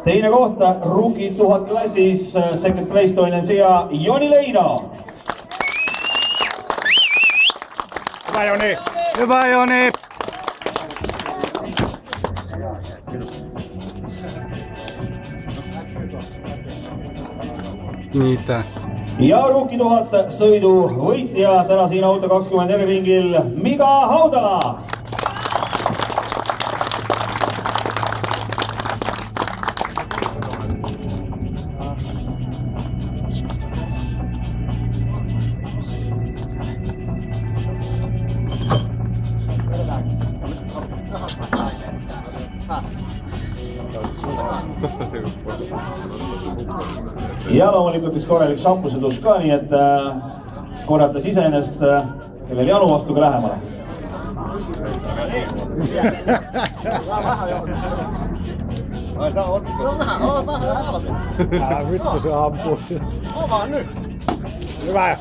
Teine koht Rookie 1000 klassis, second place toinen sija Joni Leino. Hyvä Joni! Hyvä Joni! Niitä. Ja Rookie 1000 sõidu võitja täna siin Auto 24 ringil Mika Haudala. Ja loomulikult üks korralik šampuse dušš ka, nii et korrata sisenest, kellel janu vastu ka lähemale. Vittu se ampuu. Avaa nyt! Hyvä!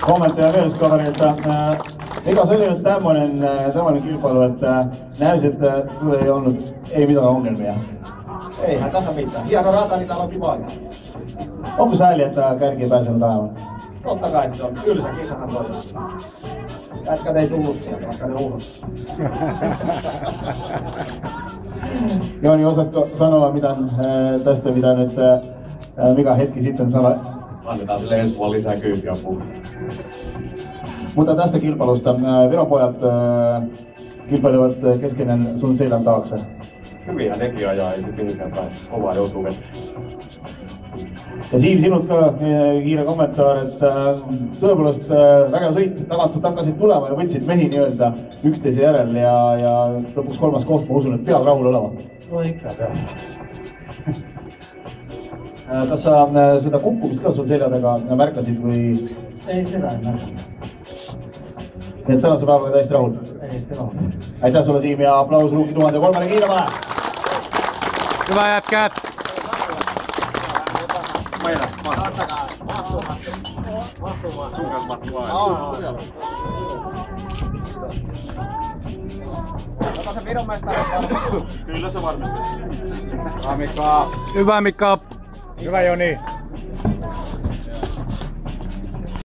Kommentteja myös kaverilta. Mikä se oli nyt tämmöinen kilpailu, että näysi, että sulle ei mitään ongelmia? Eihän tässä mitään. Hieno rata, niin täällä on kiva ajaa. Onko sääli, että kärki ei pääsenyt aivan? Totta kai se on. Tylsä kisahan toi. Jätkät ei tullut sieltä, vaikka ne ulos. Joni, osaatko sanoa mitään tästä, mitä nyt Mika hetki sitten sanoi? Annetaan sille ensi vuonna lisää kyytiapua. Mutta tästä kilpailusta Viron pojat kilpailivat keskenään sun selän taakse. Hyvinhän nekin ajaa, ei se mihinkään pääse. Kovaa joutuu vetämään. Ja Siim, sinult ka kiire kommentaar, et tõepoolest väga sõit, tagant sa hakkasid tulema ja võtsid mehi nii-öelda üksteise järel ja lõpuks kolmas koht, ma usun, et pead rahul olema. No ikka peab. Kas sa seda kukkumist ka sul selja taga märkasid või? Ei seda ei märganud. Nii et tänase päevaga täiesti rahul? Täiesti rahul. Aitäh sulle, Siim, ja aplaus Rookie 1003 kiiremale! Hyvä jätkät! Ota se Viron mestari varmaan. Kyllä se varmasti. Hyvä Mika! Hyvä Mika! Hyvä Joni!